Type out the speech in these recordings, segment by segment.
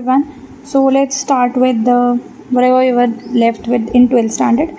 1. So let's start with the whatever you were left with in 12th standard.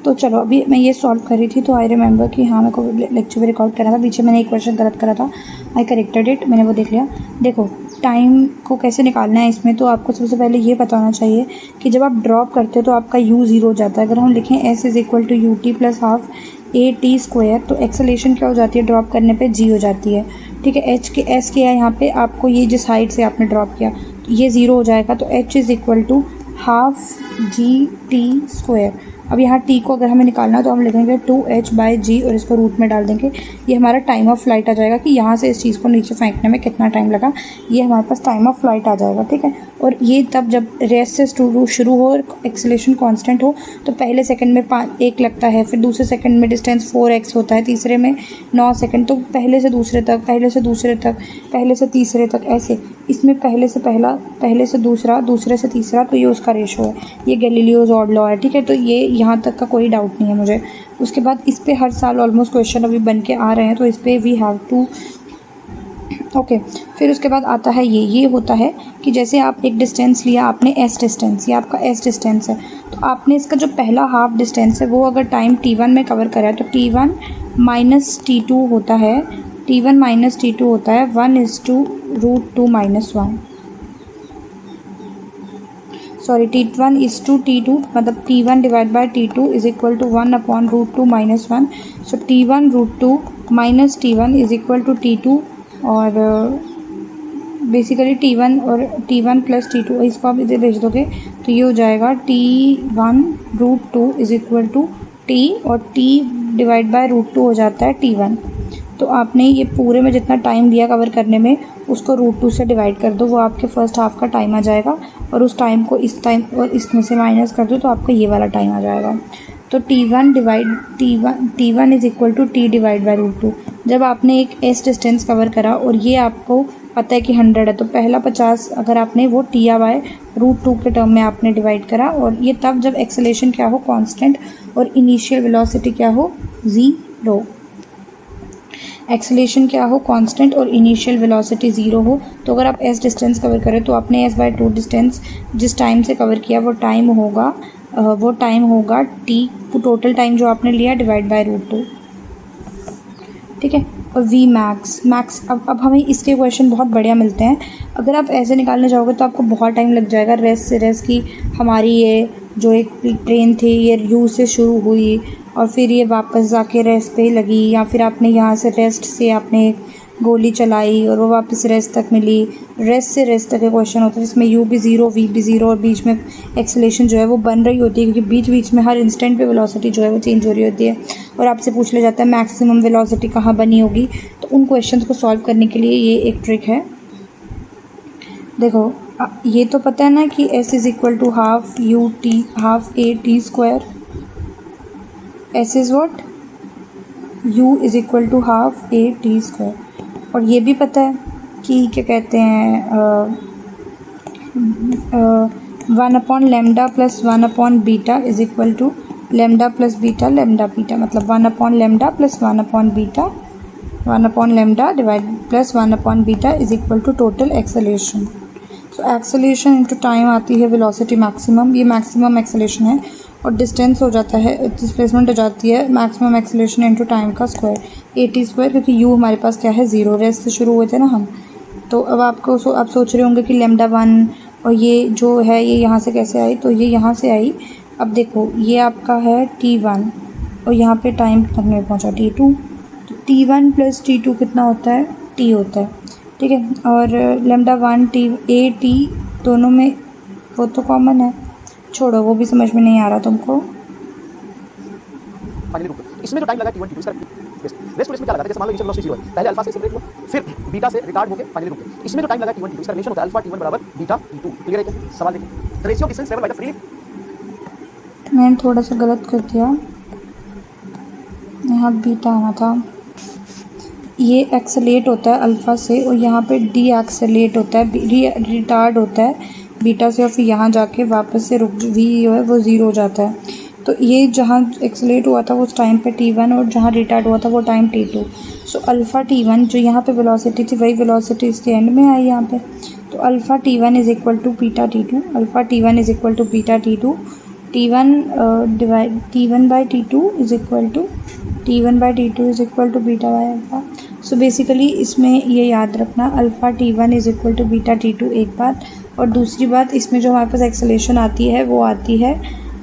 तो चलो अभी मैं ये सॉल्व कर रही थी तो आई रिमेंबर कि हाँ मेरे को लेक्चर भी रिकॉर्ड करना था। पीछे मैंने एक क्वेश्चन गलत करा था, आई करेक्टेड इट, मैंने वो देख लिया। देखो टाइम को कैसे निकालना है इसमें, तो आपको सबसे पहले ये पता होना चाहिए कि जब आप ड्रॉप करते हो तो आपका u 0 हो जाता है। अगर हम लिखें s is equal to you t plus half a t square, तो एक्सेलेरेशन क्या हो जाती है ड्रॉप करने पे g हो जाती है। ठीक है, s किया है यहाँ पे आपको, ये जिस हाइट से आपने ड्रॉप किया तो ये 0 हो जाएगा, तो h is equal to half g t square. अब यहाँ t को अगर हमें निकालना है तो हम लिखेंगे 2h/g और इसको रूट में डाल देंगे। ये हमारा टाइम ऑफ फ्लाइट आ जाएगा कि यहाँ से इस चीज़ को नीचे फेंकने में कितना टाइम लगा, ये हमारे पास टाइम ऑफ फ्लाइट आ जाएगा। ठीक है, और ये तब जब रेस से शुरू हो और एक्सेलेरेशन कांस्टेंट हो तो पहले सेकंड में 1 लगता है, फिर दूसरे सेकंड में डिस्टेंस 4x होता है, तीसरे में 9 सेकंड, तो पहले से दूसरे तक, पहले से दूसरे तक, पहले से तीसरे तक, ऐसे। इसमें पहले से पहला, पहले से दूसरा, दूसरे से तीसरा, तो ये उसका रेशो है। ये गैलीलियोज ऑड लॉ है। ठीक है, तो ये यहाँ तक का कोई डाउट नहीं है मुझे। उसके बाद इस पे हर साल ऑलमोस्ट क्वेश्चन अभी बन के आ रहे हैं, तो इस पर वी हैव टू ओके। फिर उसके बाद आता है ये होता है कि जैसे आप एक डिस्टेंस लिया आपने s डिस्टेंस, ये आपका s डिस्टेंस है, तो आपने इसका जो पहला हाफ डिस्टेंस है वो अगर टाइम t1 में कवर करा है तो t1 माइनस t2 होता है, t1 माइनस t2 होता है 1:√2 - 1। Sorry, t1 is to t2, मतलब t1 divide by t2 is equal to 1/√2 - 1। So t1√2 minus t1 is equal to t2, और बेसिकली t1 और t1 प्लस t2, इसको आप इधर भेज दोगे तो ये हो जाएगा t1√2 is equal to t, और t डिवाइड बाय √2 हो जाता है t1। तो आपने ये पूरे में जितना टाइम दिया कवर करने में उसको √2 से डिवाइड कर दो, वो आपके फर्स्ट हाफ का टाइम आ जाएगा, और उस टाइम को इस टाइम और इसमें से माइनस कर दो तो आपको ये वाला टाइम आ जाएगा। तो t1 is equal to t divide by √2। जब आपने एक s डिस्टेंस कवर करा और ये आपको पता है कि 100 है, तो पहला 50 अगर आपने वो t बाय √2 के टर्म में आपने डिवाइड करा, और ये तब जब एक्सेलेरेशन क्या हो कांस्टेंट और इनिशियल वेलोसिटी क्या हो 0। एक्सेलेरेशन क्या हो कांस्टेंट और इनिशियल वेलोसिटी 0 हो, तो अगर आप s डिस्टेंस कवर करें तो आपने s/2 डिस्टेंस जिस टाइम से कवर किया वो टाइम होगा t, टोटल टाइम जो आपने लिया डिवाइड बाय √2। ठीक है, और v मैक्स अब हमें इसके क्वेश्चन बहुत बढ़िया मिलते हैं। अगर आप ऐसे निकालने जाओगे तो आपको बहुत टाइम लग जाएगा। रेस से रेस की हमारी ये जो एक ट्रेन थी ये यू से शुरू हुई और फिर ये वापस जाके रेस्ट पे लगी, या फिर आपने यहाँ से रेस्ट से आपने एक गोली चलाई और वो वापस रेस्ट तक मिली। रेस्ट से रेस्ट तक के क्वेश्चन होता है जिसमें u भी 0, v भी 0, और बीच में एक्सेलेरेशन जो है वो बन रही होती है, क्योंकि बीच बीच में हर इंस्टेंट पे वेलोसिटी जो है वो चेंज हो रही होती है, और आपसे पूछ लिया जाता है मैक्सिमम वेलोसिटी कहाँ बनी होगी। तो उन क्वेश्चन को सॉल्व करने के लिए ये एक ट्रिक है। देखो ये तो पता है ना कि s is equal to half a t square, s is what, u is equal to half a t square. और ये भी पता है कि क्या कहते हैं 1/λ प्लस 1/बीटा is equal to lambda plus beta मतलब 1/λ प्लस 1/बीटा, 1/λ डिवाइड प्लस 1/बीटा is equal to total acceleration. So acceleration into time आती है वेलोसिटी मैक्सिमम, ये मैक्सिमम एक्सेलेरेशन है, और डिस्टेंस हो जाता है, डिस्प्लेसमेंट हो जाती है मैक्सिमम एक्सेलेरेशन इंटू टाइम का स्क्वायर a t स्क्वायर, क्योंकि u हमारे पास क्या है 0, रेस्ट से शुरू हुए थे ना हम। तो अब आपको आप सोच रहे होंगे कि λ1 और ये जो है ये यहाँ से कैसे आई, तो ये यहाँ से आई। अब देखो ये आपका है t1 और यहाँ पे टाइम तक में पहुँचा t2, तो t1 प्लस t2 कितना होता है, t होता है। ठीक है, और λ1 t a t दोनों में वो तो कॉमन है, छोड़ो वो भी समझ में नहीं आ रहा तुमको। इसमें जो टाइम लगा t1 t2 इसका रेस्ट इसमें क्या लगा था, जैसे मान लो इनिशियल वेलोसिटी 0 है, पहले अल्फा से एक्सेलरेट हुआ, फिर बीटा से रिटार्ड होके फाइनली रुक गया। इसमें जो टाइम लगा t1 t2 इसका रिलेशन होता है अल्फा t1 बराबर बीटा t2। क्लियर है क्या? सवाल देखिए, the ratio of distance travelled by the free, मैंने थोड़ा सा गलत कर दिया, यहाँ बीटा आना था। ये एक्सेलेरेट होता है अल्फ़ा से और यहाँ पे डी एक्सेलेरेट होता है, रिटार्ड होता है बीटा से, और फिर यहाँ जाके वापस से रुक वी जो है वो 0 हो जाता है। तो ये जहाँ एक्सेलेरेट हुआ था वो उस टाइम पे t1 और जहाँ रिटार्ड हुआ था वो टाइम t2। सो अल्फ़ा t1 जो यहाँ पे वेलोसिटी थी वही वेलोसिटी इसके एंड में आई यहाँ पे। तो alpha T1 is equal to beta T2, alpha T1 is equal to beta T2, T1 by T2 is equal to beta by alpha. So basically इसमें ये याद रखना, alpha T1 is equal to beta T2 एक बात, और दूसरी बात इसमें जो हमारे पास एक्सेलेरेशन आती है वो आती है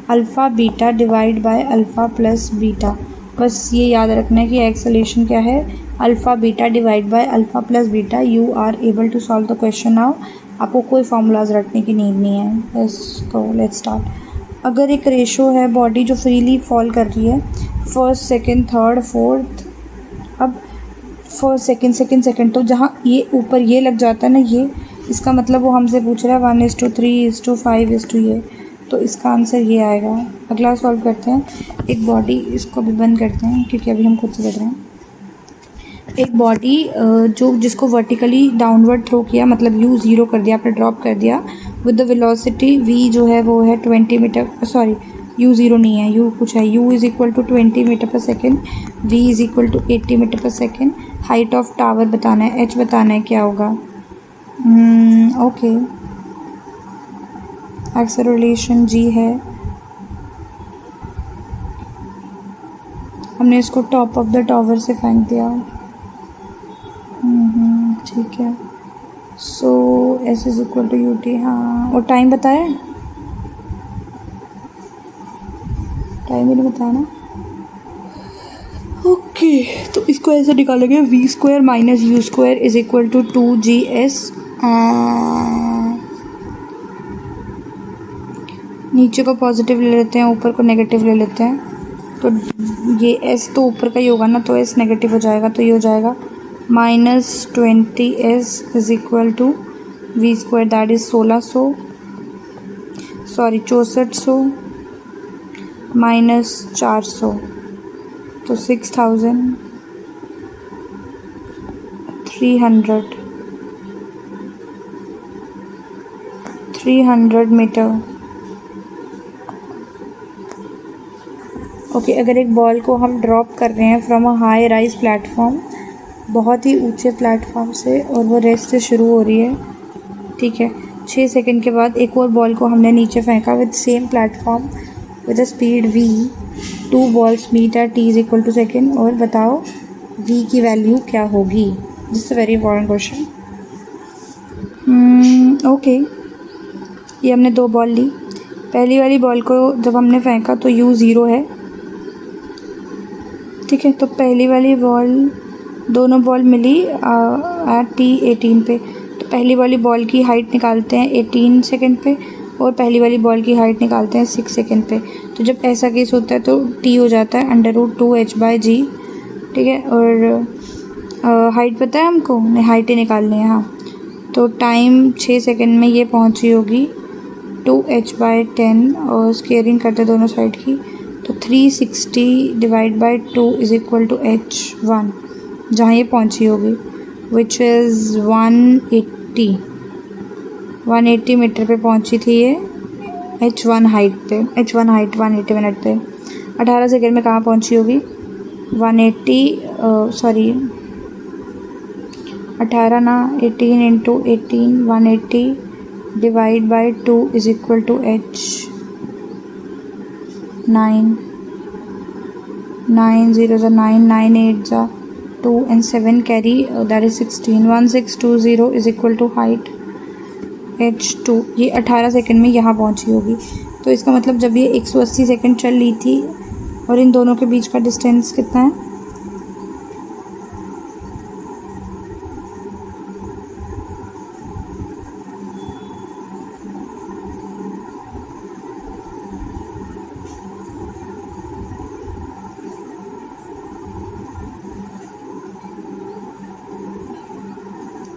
alpha beta divide by alpha plus beta. बस ये याद रखना है कि एक्सेलेरेशन क्या है, alpha beta divide by alpha plus beta. You are able to solve the question now. आपको कोई फार्मूलाज रटने की नीड नहीं है। बस गो, लेट्स स्टार्ट। अगर एक रेशो है बॉडी जो फ्रीली फॉल कर रही है, फर्स्ट सेकंड थर्ड फोर्थ, अब फर्स्ट सेकंड सेकंड, तो जहाँ ये ऊपर ये लग जाता है ना, ये इसका मतलब वो हमसे पूछ रहा है 1:3:5 ये, तो इसका आंसर ये आएगा। अगला सॉल्व करते हैं। एक बॉडी, इसको भी बंद करते हैं क्योंकि अभी हम खुद से कर रहे हैं। एक बॉडी जो जिसको वर्टिकली डाउनवर्ड थ्रो किया, मतलब u 0 कर दिया, आपने ड्रॉप कर दिया विद द वेलोसिटी v जो है वो है 20 मीटर, सॉरी u 0 नहीं है, u कुछ है, u is equal to 20 metre per second, v is equal to 80 metre per second. Height of tower बताना है, h बताना है, क्या होगा। ओके, एक्सेलरेशन g है, हमने इसको टॉप ऑफ द टावर से फेंक दिया। ठीक है, so S is equal to you T. हाँ, और टाइम बताया, टाइम ही नहीं बताया ना। ओके, तो इसको ऐसे निकालेंगे, v square minus u square is equal to 2GS। नीचे को पॉजिटिव ले लेते हैं, ऊपर को नेगेटिव ले लेते हैं, तो ये एस तो ऊपर का ही होगा ना, तो एस नेगेटिव हो जाएगा, तो ये हो जाएगा -20s is equal to v square, that is 6400 minus 400, तो 300 मीटर। ओके, अगर एक बॉल को हम ड्रॉप कर रहे हैं from a high rise platform, बहुत ही ऊंचे प्लेटफॉर्म से, और वो रेस्ट से शुरू हो रही है, ठीक है, 6 सेकंड के बाद एक और बॉल को हमने नीचे फेंका with same platform with a speed v, 2 balls meet at t is equal to second, और बताओ v की वैल्यू क्या होगी। This is a very important question. Okay, ये हमने 2 बॉल ली, पहली वाली बॉल को जब हमने फेंका तो u 0 है, ठीक है, तो पहली वाली बॉल, दोनों बॉल मिली एट t18 पे, तो पहली वाली बॉल की हाइट निकालते हैं 18 सेकंड पे, और पहली वाली बॉल की हाइट निकालते हैं 6 सेकंड पे। तो जब ऐसा केस होता है तो t हो जाता है √2h/g, ठीक है, और हाइट पता है हमको, नहीं हाइट ही निकालनी है, हाँ, तो टाइम 6 सेकंड में ये पहुंची होगी 2h/10, और स्केयरिंग करते दोनों साइड की, तो 360 divide by 2 is equal to h1, जहाँ ये पहुँची होगी, विच इज़ 180 मीटर पे पहुँची थी ये, h1 हाइट 180 मिनट पे। 18 सेकेंड में कहाँ पहुँची होगी, 18 ना, 18 into 18, 180 divide by 2 is equal to h9, 9 0 9, 9 8 2 and 7 carry, that is 16, 1620 is equal to height h2। ये 18 सेकंड में यहाँ पहुँची होगी, तो इसका मतलब जब ये 180 सेकंड चल रही थी, और इन दोनों के बीच का डिस्टेंस कितना है,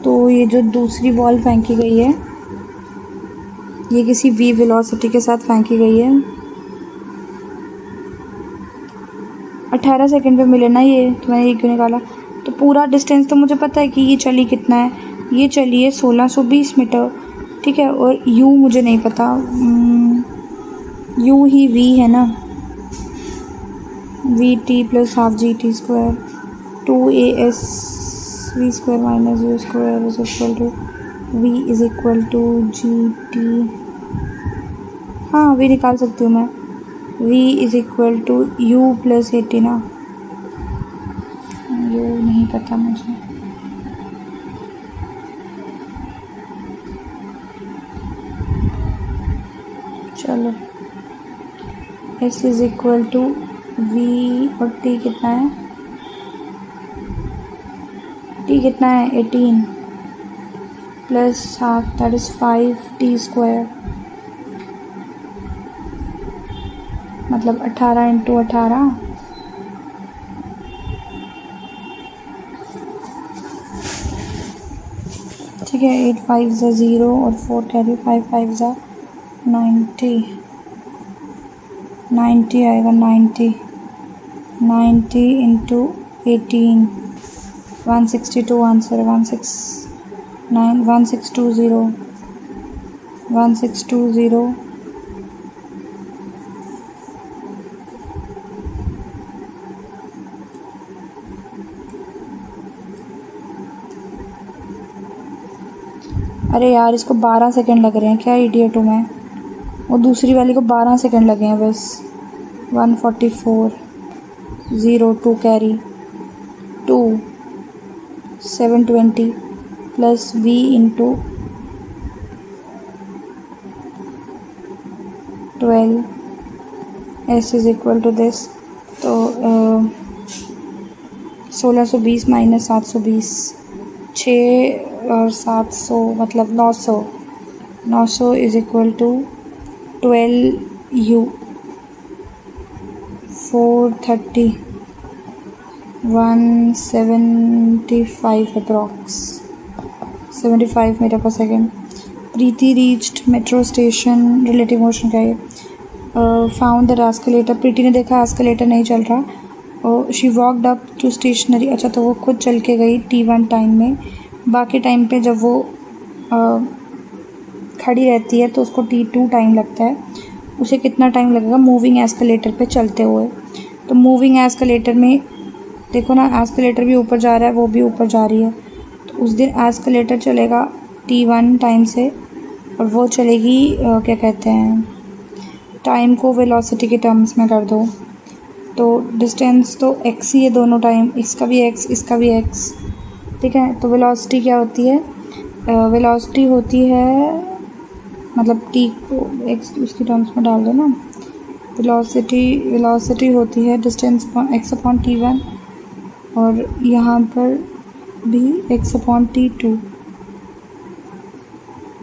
तो ये जो दूसरी बॉल फेंकी गई है, ये किसी v वेलोसिटी के साथ फेंकी गई है, 18 सेकंड पे मिले ना ये, तो मैंने ये क्यों निकाला। तो पूरा डिस्टेंस तो मुझे पता है कि ये चली कितना है, ये चली है 1620 मीटर, ठीक है, और u मुझे नहीं पता, u ही v है ना, vt plus half gt square 2as v square minus u square is equal to v is equal to g t, हाँ v निकाल सकती हूँ मैं, v is equal to u plus a t ना, u नहीं पता मुझे, चलो s is equal to v और t कितना है, t कितना है 18 plus half that is 5t square, मतलब 18 इंटू 18, ठीक है, 8 5 ज़ा 0 और 4 कैरी, 5 5 ज़ा 90, 90 आएगा, 90 इंटू 18, 162 आंसर, 1620, 1620, अरे यार इसको 12 सेकंड लग रहे हैं, क्या इडियट हूँ मैं, और दूसरी वाली को 12 सेकंड लगे हैं बस, 144, 0 2 carry, 2 720 plus v into 12 s is equal to this, तो 1620 माइनस 720, 6 और 700 मतलब 900, 900 is equal to 12u, 430, 175 approx, 75 metre per second. Preeti reached metro station, relative motion का ये, फाउंड द एस्केलेटर, प्रीति ने देखा एस्केलेटर नहीं चल रहा, और she walked up to stationary, अच्छा तो वो खुद चल के गई T1 टाइम में, बाकी टाइम पे जब वो खड़ी रहती है तो उसको T2 टाइम लगता है, उसे कितना टाइम लगेगा मूविंग एस्केलेटर पे चलते हुए, तो मूविंग एस्केलेटर में देखो ना, एस्केलेटर भी ऊपर जा रहा है, वो भी ऊपर जा रही है, तो उस दिन एस्केलेटर चलेगा T1 टाइम से, और वो चलेगी क्या कहते हैं, टाइम को वेलोसिटी के टर्म्स में कर दो, तो डिस्टेंस तो x ही है दोनों टाइम, इसका भी x इसका भी x, ठीक है, तो वेलोसिटी क्या होती है, वेलोसिटी होती है, मतलब t को x उसकी टर्म्स में डाल दो ना, वेलोसिटी होती है डिस्टेंस x अपॉन T1, और यहाँ पर भी x अपॉन T2,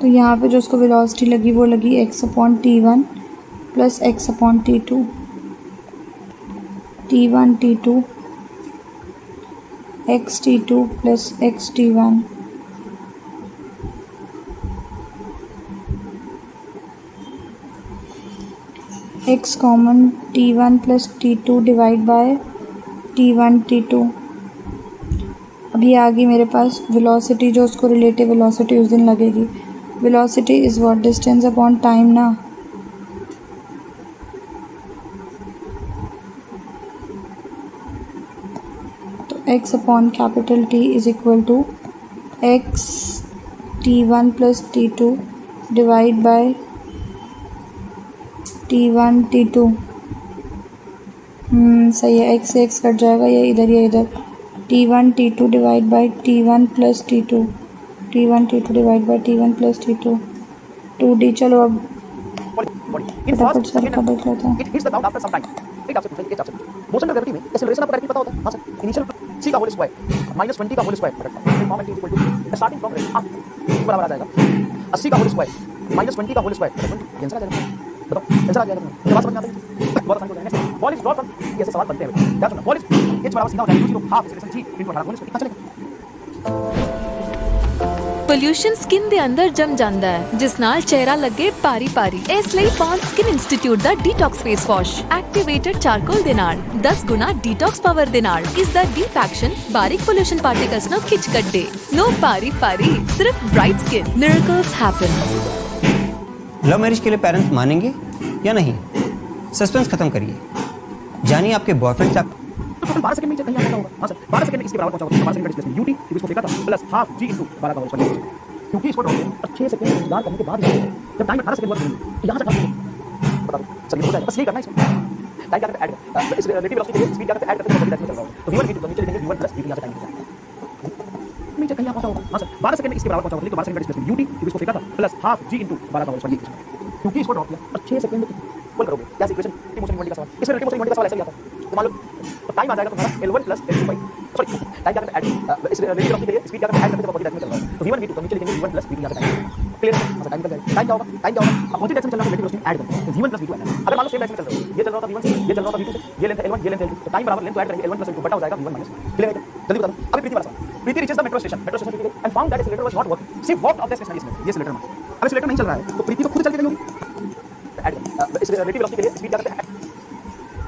तो यहाँ पे जो उसको वेलोसिटी लगी वो लगी x upon T1 plus x upon T2, T1 T2 x T2 plus x T1, x common T1 plus T2 divide by T1 T2, अभी आ गई मेरे पास वेलोसिटी, जो उसको रिलेटिव वेलोसिटी उस दिन लगेगी, velocity is what, distance upon time ना, तो x upon capital T is equal to x T1 plus T2 divide by T1 T2, सही है, x से x कट जाएगा, ये इधर T1 T2 divide by T1 plus T2, T1 T2 divide by T1 plus T2, 2D, चलो अब फटाफट से कर देख लेते हैं। It hits the ground after some time. एक आपसे पूछेंगे, एक आपसे पूछेंगे। मोशन ऑफ ग्रेविटी में एक्सेलरेशन आपको डायरेक्टली पता होता है? हाँ सर। इनिशियल c का होल स्क्वायर माइनस 20 का whole square, form t equal to starting from up बराबर आ जाएगा 80 का होल स्क्वायर माइनस 20 का होल स्क्वायर, आंसर आ जाएगा, बताओ आंसर आ जाएगा, ये बात समझ में आता है, बहुत आसान हो जाएगा। बॉल इज ड्रॉप फ्रॉम, ऐसे सवाल बनते हैं, ध्यान सुनना, बॉल इज h बराबर सीधा हो जाएगा 0 half acceleration g into 18 ball कितना चलेगा। ਪੋਲਿਊਸ਼ਨ ਸਕਿਨ ਦੇ ਅੰਦਰ ਜੰਮ ਜਾਂਦਾ ਹੈ, ਜਿਸ ਨਾਲ ਚਿਹਰਾ ਲੱਗੇ ਭਾਰੀ ਭਾਰੀ। ਇਸ ਲਈ ਪੌਂਡ ਸਕਿਨ ਇੰਸਟੀਚਿਊਟ ਦਾ ਡੀਟੌਕਸ ਫੇਸ ਵਾਸ਼ ਐਕਟੀਵੇਟਡ ਚਾਰਕੋਲ ਦੇ ਨਾਲ 10 ਗੁਣਾ ਡੀਟੌਕਸ ਪਾਵਰ ਦੇ ਨਾਲ ਇਸ ਦਾ ਡੀਪ ਐਕਸ਼ਨ ਬਾਰੀਕ ਪੋਲਿਊਸ਼ਨ ਪਾਰਟੀਕਲਸ ਨੂੰ ਖਿੱਚ ਕੱਢੇ। नो ਭਾਰੀ ਭਾਰੀ, सिर्फ bright skin, miracles happen. Love marriage के लिए पेरेंट्स मानेंगे या नहीं? सस्पेंस खत्म करिए, जानिए आपके बॉयफ्रेंड से 12 सेकंड में कहीं आता होगा। हाँ सर, 12 सेकंड में इसके बराबर पहुंचा होगा, 12 सेकंड का डिस्प्लेसमेंट ut, इसको देखा था, प्लस हाफ g इनटू 12 का होल स्क्वायर। क्योंकि इसको ड्रॉप किया और 6 सेकंड इंतजार करने के बाद जब टाइम 18 सेकंड हुआ तो यहाँ से कम बता दो चलिए हो जाएगा बस यही करना है इसमें टाइम क्या करते हैं ऐड इस रिलेटिव वेलोसिटी के लिए स्पीड क्या करते हैं ऐड करते हैं चल रहा है तो v1 v2 तो नीचे लिखेंगे v1 प्लस v2 यहाँ से टाइम निकल नीचे कहीं पहुंचा होगा हाँ सर 12 सेकंड में इसके बराबर पहुंचा होगा तो 12 सेकंड का डिस्प्लेसमेंट ut क्योंकि इसको फेंका था प्लस हाफ g इनटू 12 का होल क्योंकि इसको ड्रॉप किया और 6 सेकंड में इक्वल करोगे क्या इक्वेशन टी मोशन इक्वलिटी का सवाल इसमें टी मोशन इक्वलिटी का सवाल ऐसा ही आता है तो मान लो तो टाइम आ जाएगा तुम्हारा L1 plus L2 by sorry time क्या करते हैं ऐड इस रिलेटिव वेलोसिटी के लिए स्पीड क्या करते हैं ऐड करते हैं प्रॉपर्टी दैट में चल रहा है तो v1 v2 तो नीचे लिखेंगे v1 प्लस v2 यहाँ से टाइम क्लियर है मतलब टाइम निकल जाएगा टाइम क्या होगा अपोजिट डायरेक्शन चल रहा है रिलेटिव वेलोसिटी ऐड करते हैं तो v1 प्लस v2 ऐड अगर मान लो सेम डायरेक्शन चल रहा है ये चल रहा था v1 से ये चल रहा था v2 से ये लेंथ L1 ये लेंथ L2 तो टाइम बराबर लेंथ तो ऐड करेंगे L1 प्लस L2 बटा हो जाएगा v1 माइनस क्लियर है जल्दी बता दो अभी प्रीति वाला सवाल Preeti reaches the metro station पे गई and found that accelerator was not working she walked off the station इसमें ये एक्सीलरेटर में अब एक्सीलरेटर नहीं चल रहा है तो प्रीति को खुद चल के गई होगी ऐड इस रिलेटिव वेलोसिटी के लिए स्पीड क्या करते हैं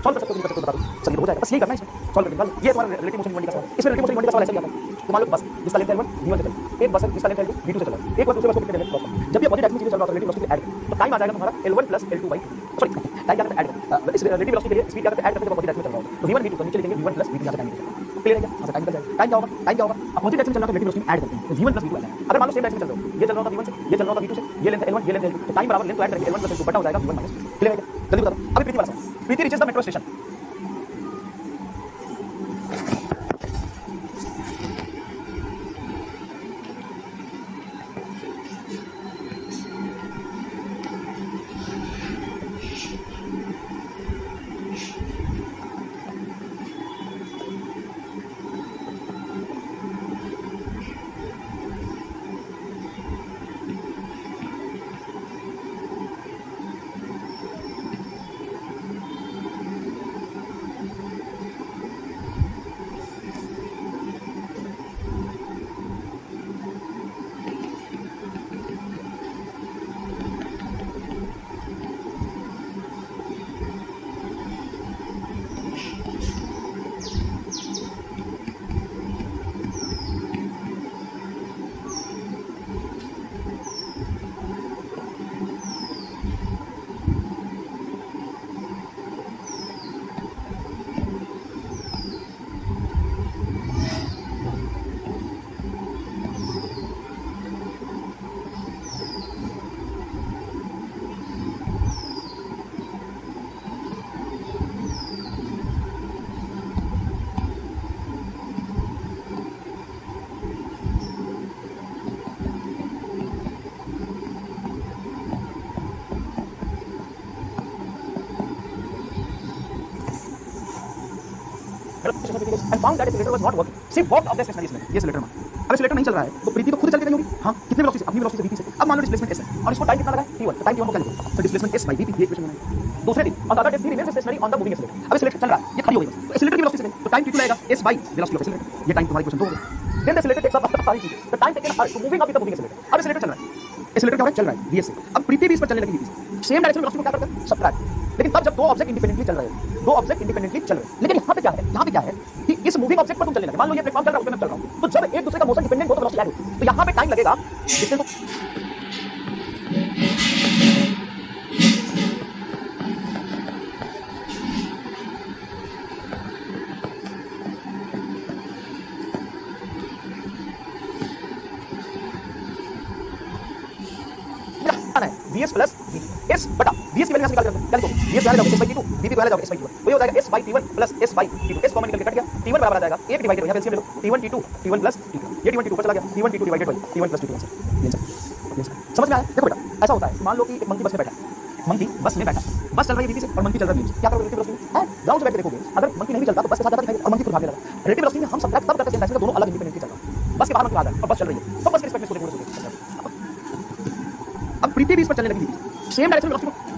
सॉल्व कर सकते हो बता दो चलिए हो जाएगा बस यही करना है इसमें सॉल्व करके निकाल ये तुम्हारा रिलेटिव मोशन इक्वालिटी का सवाल इसमें रिलेटिव मोशन इक्वालिटी का सवाल ऐसा ही आता है तो मान लो बस जिसका लेंथ L1 v1 से चल एक बस है जिसका लेंथ L2 v2 से चल रहा है एक बार दूसरे बस को कितने लेंथ क्रॉस जब ये अपोजिट डायरेक्शन चल रहा है रिलेटिव वेलोसिटी ऐड तो टाइम आ जाएगा तुम्हारा L1 plus L2 by sorry time क्या करते हैं ऐड इस रिलेटिव वेलोसिटी के लिए स्पीड क्या करते हैं ऐड करते हैं अपोजिट डायरेक्शन चल रहा है तो v1 v2 तो नीचे लिखेंगे v1 प्लस v2 यहाँ से टाइम निकलेगा क्लियर है क्या टाइम निकल जाएगा टाइम क्या होगा अपोजिट डायरेक्शन चल रहा है रिलेटिव वेलोसिटी ऐड करते हैं तो v1 प्लस v2 अगर मान लो सेम डायरेक्शन चल रहा है ये चल रहा था v1 से ये चल रहा था v2 से ये लेंथ L1 ये लेंथ L2 तो टाइम बराबर लेंथ तो ऐड करेंगे L1 प्लस L2 बटा हो जाएगा v1 माइनस क्लियर है क्या जल्दी बता दो अभी प्रीति वाला सवाल Preeti reaches the metro station and found that accelerator was not working. She walked off the station इसमें ये accelerator में अब accelerator नहीं चल रहा है तो प्रीति तो खुद चल के गई होगी हाँ कितने वेलोसिटी से अपनी वेलोसिटी से vp से अब मान लो डिस्प्लेसमेंट s है और इसको टाइम कितना लगा है t1 तो टाइम t1 को क्या लिखोगे तो डिस्प्लेसमेंट s by vp ये इक्वेशन बनाएंगे दूसरे दिन और other days remains stationary on the moving accelerator अब एक्सीलरेटर चल रहा है ये खड़ी हो गई तो एक्सीलरेटर की वेलोसिटी से तो टाइम t2 लगेगा s by velocity of accelerator ये टाइम तुम्हारी इक्वेशन 2 हो गई then the accelerator takes up सारी चीजें the time taken to moving up with the moving accelerator अब एक्सीलरेटर चल रहा है एक्सीलरेटर क्या हो रहा है चल रहा है vs से अब प्रीति भी इस पर चलने लगी vp से सेम डायरेक्शन वेलोसिटी को क्या करते हैं सबट्रैक्ट लेकिन तब जब दो ऑब्जेक्ट इंडिपेंडेंटली चल रहे हैं दो ऑब्जेक्ट इंडिपेंडेंटली चल रहे हैं लेकिन यहाँ पे क्या है कि इस मूविंग ऑब्जेक्ट पर तुम चलने लगे मान लो ये प्लेटफॉर्म चल रहा है ऊपर मैं चल रहा हूँ तो जब एक दूसरे का मोशन डिपेंडेंट हो तो वेलोसिटी ऐड हो तो यहाँ पे टाइम लगेगा जिससे तो vs प्लस s बटा vs की वैल्यू निकाल करते हैं क्या लिखोगे vs वाला जाओगे s by t2 vp वाला जाओगे s by t1 वही हो जाएगा s by t1 plus s by t2 s common निकल के कट गया t1 बराबर आ जाएगा 1 डिवाइडेड यहाँ पे एलसीएम ले लो t1 t2 t1 plus t2 ये t1 t2 ऊपर चला गया t1 t2 divided by t1 plus t2 समझ में आया देखो बेटा ऐसा होता है मान लो कि एक मंकी बस में बैठा मंकी बस में बैठा बस चल रही है vp से और मंकी चल रहा है vp से क्या करोगे रिलेटिव वेलोसिटी है ग्राउंड से बैठ के देखोगे अगर मंकी नहीं भी चलता तो बस के साथ जाता दिखाई और मंकी खुद भागने लगा रिलेटिव वेलोसिटी में हम सबट्रैक्ट तब करते हैं जब दोनों अलग इंडिपेंडेंटली चल रहा है बस के बाहर मंकी भाग रहा है और बस चल रही है तो बस के रिस्पेक्ट में अब प्रीति भी इस पर चलने लगी सेम डायरेक्शन वेलोसिटी